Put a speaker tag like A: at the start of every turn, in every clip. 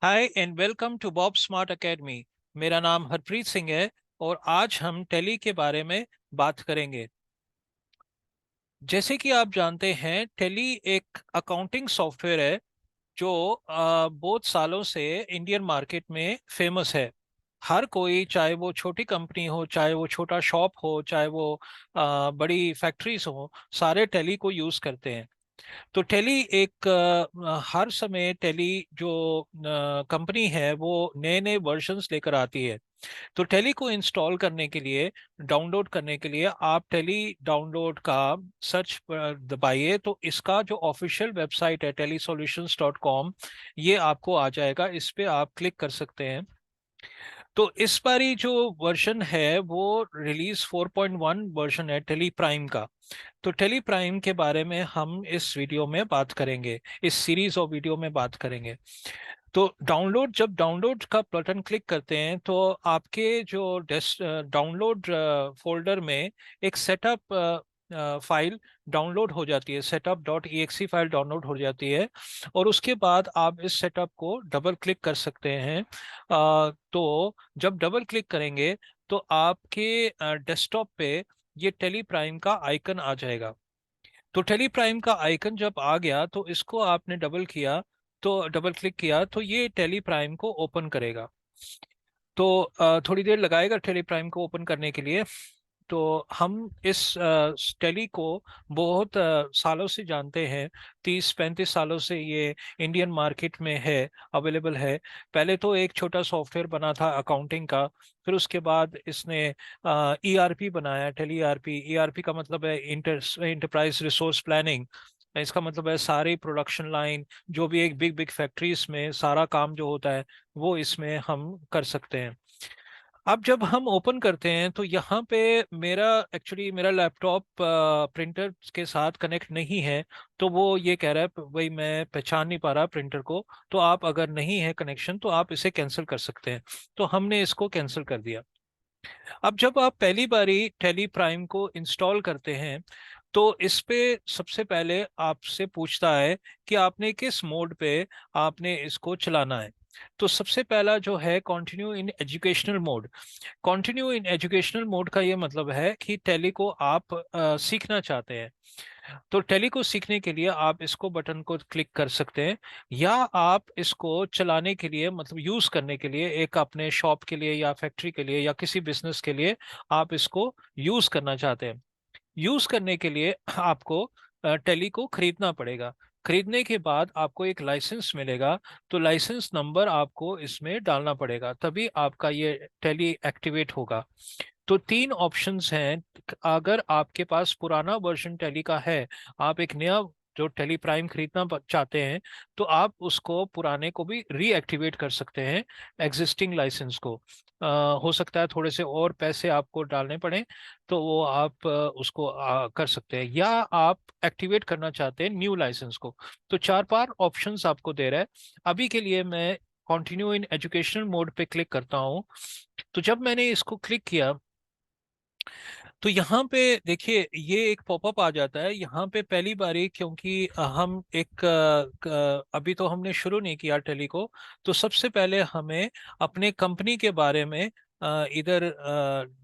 A: Hi and welcome to Bob smart academy. मेरा नाम हरप्रीत सिंह है और आज हम टैली के बारे में बात करेंगे। जैसे कि आप जानते हैं, टैली एक अकाउंटिंग सॉफ्टवेयर है जो बहुत सालों से इंडियन मार्केट में फेमस है। हर कोई, चाहे वो छोटी कंपनी हो, चाहे वो छोटा शॉप हो, चाहे वो बड़ी फैक्ट्रीज हो, सारे टैली को यूज़ करते हैं। तो टेली एक हर समय टेली जो कंपनी है वो नए नए वर्जन्स लेकर आती है। तो टेली को इंस्टॉल करने के लिए, डाउनलोड करने के लिए आप टेली डाउनलोड का सर्च दबाइए तो इसका जो ऑफिशियल वेबसाइट है टेलीसॉल्यूशंस.com, ये आपको आ जाएगा। इस पे आप क्लिक कर सकते हैं। तो इस बारी जो वर्जन है वो रिलीज 4.1 वर्जन है टेली प्राइम का। तो टेली प्राइम के बारे में हम इस वीडियो में बात करेंगे, इस सीरीज ऑफ वीडियो में बात करेंगे। तो जब डाउनलोड का बटन क्लिक करते हैं तो आपके जो डाउनलोड फोल्डर में एक सेटअप फाइल डाउनलोड हो जाती है, setup dot E file download हो जाती है। और उसके बाद आप इस सेटअप को डबल क्लिक कर सकते हैं। तो जब डबल क्लिक करेंगे तो आपके डेस्कटॉप पे ये टेली प्राइम का आइकन आ जाएगा। तो टेली प्राइम का आइकन जब आ गया तो इसको आपने डबल क्लिक किया तो ये टेली प्राइम को ओपन करेगा। तो थोड़ी देर लगाएगा टेली प्राइम को ओपन करने के लिए। तो हम इस टेली को बहुत सालों से जानते हैं। 30-35 सालों से ये इंडियन मार्केट में है, अवेलेबल है। पहले तो एक छोटा सॉफ्टवेयर बना था अकाउंटिंग का। फिर उसके बाद इसने ईआरपी बनाया, टेली ईआरपी। ईआरपी का मतलब है इंटरप्राइज रिसोर्स प्लानिंग। इसका मतलब है सारी प्रोडक्शन लाइन, जो भी एक बिग बिग फैक्ट्रीज में सारा काम जो होता है वो इसमें हम कर सकते हैं। अब जब हम ओपन करते हैं तो यहाँ पे मेरा लैपटॉप प्रिंटर के साथ कनेक्ट नहीं है। तो वो ये कह रहा है भाई मैं पहचान नहीं पा रहा प्रिंटर को। तो आप अगर नहीं है कनेक्शन तो आप इसे कैंसिल कर सकते हैं। तो हमने इसको कैंसिल कर दिया। अब जब आप पहली बारी टेली प्राइम को इंस्टॉल करते हैं तो इस पे सबसे पहले आपसे पूछता है कि आपने किस मोड पे आपने इसको चलाना है। तो सबसे पहला जो है continue in educational mode. Continue in educational mode का ये मतलब है कि टैली को आप सीखना चाहते हैं। तो टैली को सीखने के लिए आप इसको बटन को क्लिक कर सकते हैं, या आप इसको चलाने के लिए, मतलब यूज करने के लिए, एक अपने शॉप के लिए या फैक्ट्री के लिए या किसी बिजनेस के लिए आप इसको यूज करना चाहते हैं। यूज करने के लिए आपको टैली को खरीदना पड़ेगा। खरीदने के बाद आपको एक लाइसेंस मिलेगा। तो लाइसेंस नंबर आपको इसमें डालना पड़ेगा, तभी आपका ये टैली एक्टिवेट होगा। तो तीन ऑप्शंस हैं। अगर आपके पास पुराना वर्जन टैली का है, आप एक नया जो टैली प्राइम खरीदना चाहते हैं, तो आप उसको पुराने को भी रीएक्टिवेट कर सकते हैं, एग्जिस्टिंग लाइसेंस को। हो सकता है थोड़े से और पैसे आपको डालने पड़े, तो वो आप उसको कर सकते हैं, या आप एक्टिवेट करना चाहते हैं न्यू लाइसेंस को। तो चार पांच ऑप्शंस आपको दे रहा है। अभी के लिए मैं कंटिन्यू इन एजुकेशनल मोड पे क्लिक करता हूँ। तो जब मैंने इसको क्लिक किया तो यहाँ पे देखिए ये एक पॉपअप आ जाता है यहाँ पे पहली बारी, क्योंकि हम अभी तो हमने शुरू नहीं किया टेली को। तो सबसे पहले हमें अपने कंपनी के बारे में इधर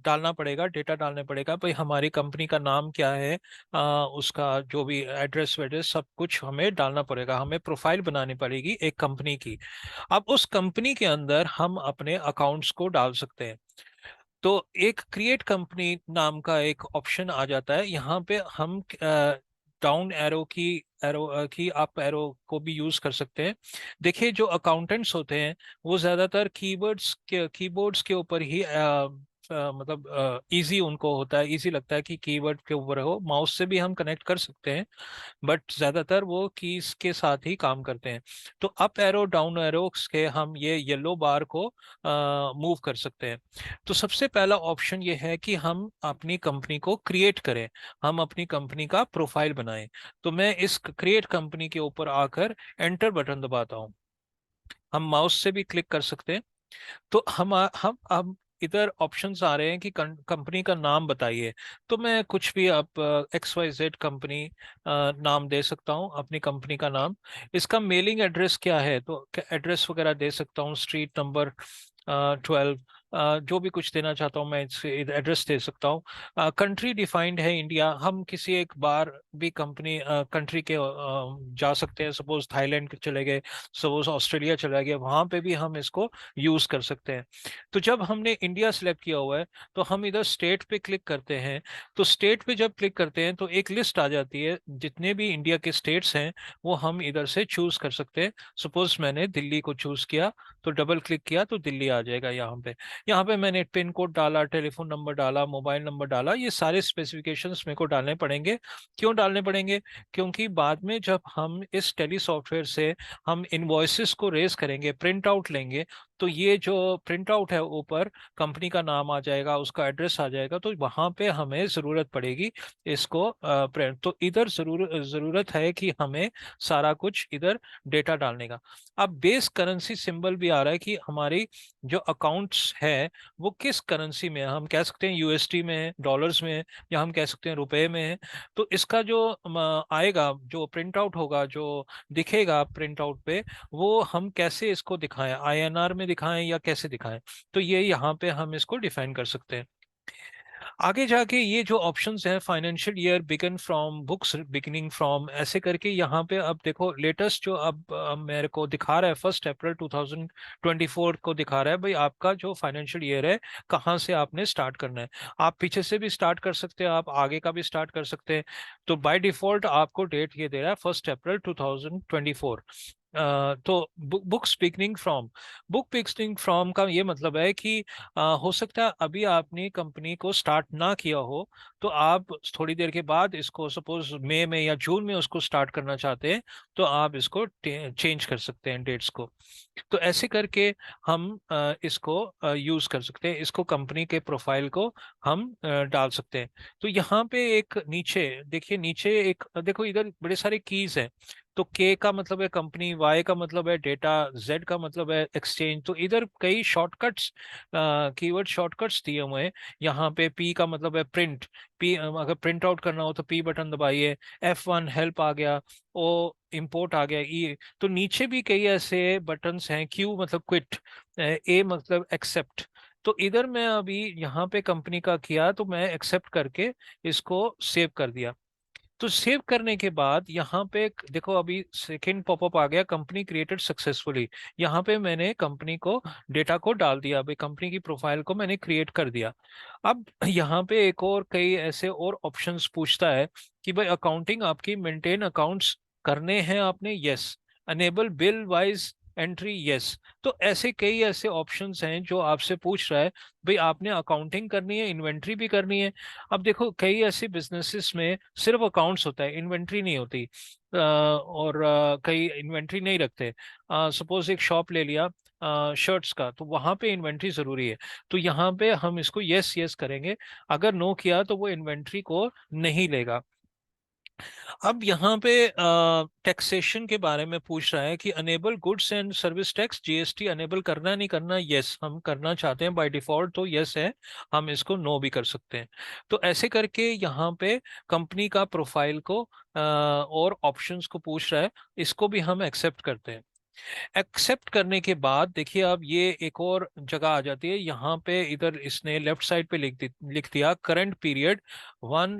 A: डालना पड़ेगा, डेटा डालने पड़ेगा। भाई हमारी कंपनी का नाम क्या है, उसका जो भी एड्रेस वेड्रेस सब कुछ हमें डालना पड़ेगा। हमें प्रोफाइल बनानी पड़ेगी एक कंपनी की। अब उस कंपनी के अंदर हम अपने अकाउंट्स को डाल सकते हैं। तो एक क्रिएट कंपनी नाम का एक ऑप्शन आ जाता है यहाँ पे। हम डाउन एरो की अप एरो को भी यूज कर सकते हैं। देखिए जो अकाउंटेंट्स होते हैं वो ज्यादातर कीबोर्ड्स के ऊपर ही मतलब इजी उनको होता है, इजी लगता है कि कीबोर्ड के ऊपर हो। माउस से भी हम कनेक्ट कर सकते हैं, बट ज्यादातर वो कीज के साथ ही काम करते हैं। तो अप एरो डाउन एरो के हम ये येलो बार को मूव कर सकते हैं। तो सबसे पहला ऑप्शन ये है कि हम अपनी कंपनी को क्रिएट करें, हम अपनी कंपनी का प्रोफाइल बनाएं। तो मैं इस क्रिएट कंपनी के ऊपर आकर एंटर बटन दबाता हूं। हम माउस से भी क्लिक कर सकते हैं। तो हम इधर ऑप्शंस आ रहे हैं कि कंपनी का नाम बताइए। तो मैं कुछ भी आप XYZ कंपनी नाम दे सकता हूँ, अपनी कंपनी का नाम। इसका मेलिंग एड्रेस क्या है, तो एड्रेस वगैरह दे सकता हूँ, स्ट्रीट नंबर 12, जो भी कुछ देना चाहता हूँ मैं इससे एड्रेस दे सकता हूँ। कंट्री डिफाइंड है इंडिया, हम किसी एक बार भी कंपनी कंट्री के जा सकते हैं, सपोज थाईलैंड चले गए, सपोज ऑस्ट्रेलिया चला गया, वहां पे भी हम इसको यूज कर सकते हैं। तो जब हमने इंडिया सिलेक्ट किया हुआ है तो हम इधर स्टेट पे क्लिक करते हैं। तो स्टेट पे जब क्लिक करते हैं तो एक लिस्ट आ जाती है, जितने भी इंडिया के स्टेट्स हैं वो हम इधर से चूज कर सकते हैं। सपोज मैंने दिल्ली को चूज किया, तो डबल क्लिक किया तो दिल्ली आ जाएगा। यहाँ पे मैंने पिन कोड डाला, टेलीफोन नंबर डाला, मोबाइल नंबर डाला, ये सारे स्पेसिफिकेशंस मेरे को डालने पड़ेंगे। क्यों डालने पड़ेंगे? क्योंकि बाद में जब हम इस टेली सॉफ्टवेयर से हम इनवॉइसेस को रेज करेंगे, प्रिंट आउट लेंगे, तो ये जो प्रिंट आउट है ऊपर कंपनी का नाम आ जाएगा, उसका एड्रेस आ जाएगा, तो वहां पे हमें जरूरत पड़ेगी इसको प्रिंट। तो इधर जरूरत है कि हमें सारा कुछ इधर डेटा डालने का। अब बेस करेंसी सिंबल भी आ रहा है कि हमारी जो अकाउंट्स है वो किस करेंसी में है। हम कह सकते हैं USD में है, डॉलर्स में है, या हम कह सकते हैं रुपए में है। तो इसका जो आएगा, जो प्रिंट आउट होगा, जो दिखेगा प्रिंट आउट पे, वो हम कैसे इसको दिखाएं, INR में दिखाएं या कैसे दिखाएं, तो ये यहाँ पे हम इसको डिफाइन कर सकते हैं। आगे जाके ये जो ऑप्शंस हैं, financial year begin from, books beginning from, ऐसे करके यहाँ पे अब देखो लेटेस्ट जो अब मेरे को दिखा रहा है 1 अप्रैल 2024 को दिखा रहा है भाई, आपका जो फाइनेंशियल ईयर है कहाँ से आपने स्टार्ट करना है। आप पीछे से भी स्टार्ट कर सकते हैं, आप आगे का भी स्टार्ट कर सकते हैं। तो बाय डिफॉल्ट आपको डेट ये दे रहा है 1 अप्रैल 2024। तो book speaking from, book speaking from का ये मतलब है कि हो सकता है अभी आपने कंपनी को स्टार्ट ना किया हो, तो आप थोड़ी देर के बाद इसको, सपोज मई में या जून में उसको स्टार्ट करना चाहते हैं, तो आप इसको चेंज कर सकते हैं डेट्स को। तो ऐसे करके हम इसको यूज कर सकते हैं, इसको कंपनी के प्रोफाइल को हम डाल सकते हैं। तो यहाँ पे एक नीचे देखिए, नीचे एक देखो, इधर बड़े सारे कीज हैं। तो K का मतलब है कंपनी, Y का मतलब है डेटा, Z का मतलब है एक्सचेंज। तो इधर कई शॉर्टकट्स, कीवर्ड शॉर्टकट्स दिए हुए हैं। यहाँ पे P का मतलब है प्रिंट, P अगर प्रिंट आउट करना हो तो P बटन दबाइए। F1 हेल्प आ गया, O इंपोर्ट आ गया, E। तो नीचे भी कई ऐसे बटन्स हैं। Q मतलब क्विट, A मतलब एक्सेप्ट। तो इधर मैं अभी यहाँ पे कंपनी का किया तो मैं एक्सेप्ट करके इसको सेव कर दिया। तो सेव करने के बाद यहाँ पे देखो अभी सेकंड पॉपअप आ गया, कंपनी क्रिएटेड सक्सेसफुली। यहाँ पे मैंने कंपनी को डेटा को डाल दिया, भाई कंपनी की प्रोफाइल को मैंने क्रिएट कर दिया। अब यहाँ पे एक और कई ऐसे और ऑप्शंस पूछता है कि भाई अकाउंटिंग आपकी मेंटेन अकाउंट्स करने हैं आपने, yes. Enable bill wise entry, yes. तो ऐसे कई ऐसे ऑप्शंस हैं जो आपसे पूछ रहा है भाई आपने अकाउंटिंग करनी है, इन्वेंट्री भी करनी है। अब देखो कई ऐसे बिजनेसेस में सिर्फ अकाउंट्स होता है, इन्वेंट्री नहीं होती। और कई इन्वेंट्री नहीं रखते। सपोज एक शॉप ले लिया शर्ट्स का, तो वहां पे इन्वेंट्री जरूरी है। तो यहाँ पे हम इसको यस यस करेंगे। अगर नो किया तो वो इन्वेंट्री को नहीं लेगा। अब यहाँ पे टैक्सेशन के बारे में पूछ रहा है कि enable goods and service tax, GST enable करना नहीं करना, यस हम करना चाहते हैं बाय डिफॉल्ट, तो यस है। हम इसको नो भी कर सकते हैं। तो ऐसे करके यहाँ पे कंपनी का प्रोफाइल को और ऑप्शंस को पूछ रहा है, इसको भी हम एक्सेप्ट करते हैं। एक्सेप्ट करने के बाद देखिए अब ये एक और जगह आ जाती है। यहाँ पे इधर इसने लेफ्ट साइड पे लिख दिया करंट पीरियड 1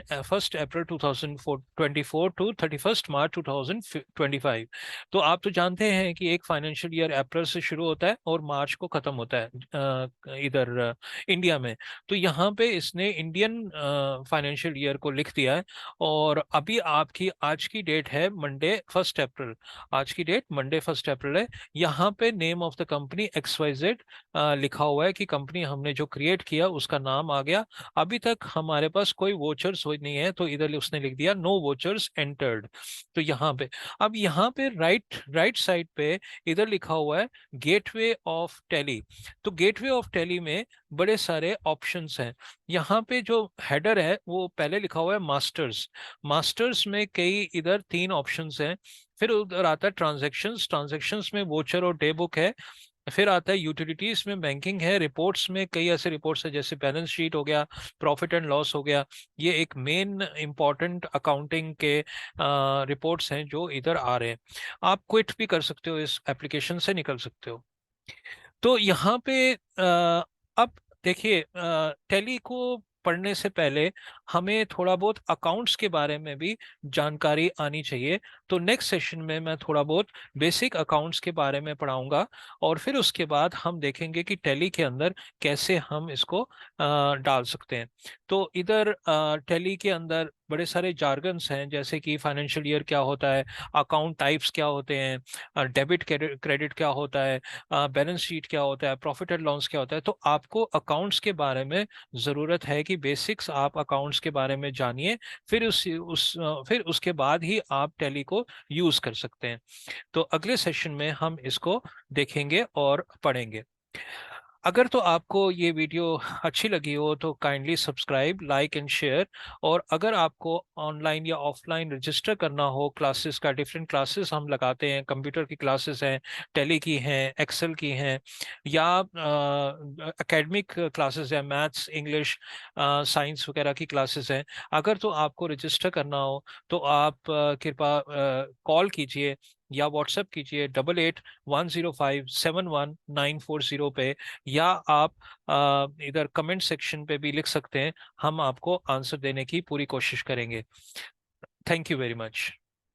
A: अप्रैल 2024 टू 31 मार्च 2025। तो आप तो जानते हैं कि एक फाइनेंशियल ईयर अप्रैल से शुरू होता है और मार्च को खत्म होता है इधर इंडिया में। तो यहाँ पे इसने इंडियन फाइनेंशियल ईयर को लिख दिया है। और अभी आपकी आज की डेट है मंडे 1 अप्रैल, आज की डेट मंडे 1 अप्रैल है। यहाँ पे name of the company XYZ लिखा हुआ है कि कंपनी हमने जो क्रिएट किया उसका नाम आ गया। अभी तक हमारे पास कोई वोचर्स नहीं है, तो इधर उसने लिख दिया नो वोचर्स एंटर्ड। तो यहाँ पे, अब यहाँ पे राइट राइट साइड पे इधर लिखा हुआ है गेटवे ऑफ टेली। तो गेटवे ऑफ टेली में बड़े सारे ऑप्शंस हैं। यहाँ पे जो हेडर है वो पहले लिखा हुआ है मास्टर्स। मास्टर्स में कई इधर 3 ऑप्शंस हैं। फिर उधर आता है ट्रांजैक्शंस, ट्रांजैक्शंस में वोचर और डे बुक है। फिर आता है यूटिलिटीज में, बैंकिंग है, रिपोर्ट्स में कई ऐसे रिपोर्ट्स है जैसे बैलेंस शीट हो गया, प्रॉफिट एंड लॉस हो गया। ये एक मेन इंपॉर्टेंट अकाउंटिंग के रिपोर्ट्स हैं जो इधर आ रहे हैं। आप क्विट भी कर सकते हो, इस एप्लीकेशन से निकल सकते हो। तो यहाँ पे अब देखिए, टैली को पढ़ने से पहले हमें थोड़ा बहुत अकाउंट्स के बारे में भी जानकारी आनी चाहिए। तो नेक्स्ट सेशन में मैं थोड़ा बहुत बेसिक अकाउंट्स के बारे में पढ़ाऊंगा, और फिर उसके बाद हम देखेंगे कि टैली के अंदर कैसे हम इसको डाल सकते हैं। तो इधर टैली के अंदर बड़े सारे जार्गन्स हैं, जैसे कि फाइनेंशियल ईयर क्या होता है, अकाउंट टाइप्स क्या होते हैं, डेबिट क्रेडिट क्या होता है, बैलेंस शीट क्या होता है, प्रॉफिट एंड लॉस क्या होता है। तो आपको अकाउंट्स के बारे में ज़रूरत है कि बेसिक्स आप अकाउंट्स के बारे में जानिए। फिर फिर उसके बाद ही आप टैली को यूज़ कर सकते हैं। तो अगले सेशन में हम इसको देखेंगे और पढ़ेंगे। अगर तो आपको ये वीडियो अच्छी लगी हो तो kindly subscribe, like and share. और अगर आपको ऑनलाइन या ऑफलाइन रजिस्टर करना हो क्लासेस का, डिफरेंट क्लासेस हम लगाते हैं, कंप्यूटर की क्लासेस हैं, टेली की हैं, एक्सेल की हैं, या एकेडमिक क्लासेस हैं, मैथ्स, इंग्लिश, साइंस वगैरह की क्लासेस हैं। अगर तो आपको रजिस्टर करना हो तो आप कृपया कॉल कीजिए या व्हाट्सएप कीजिए 8810571940 पे, या आप इधर कमेंट सेक्शन पे भी लिख सकते हैं। हम आपको आंसर देने की पूरी कोशिश करेंगे। Thank you very much.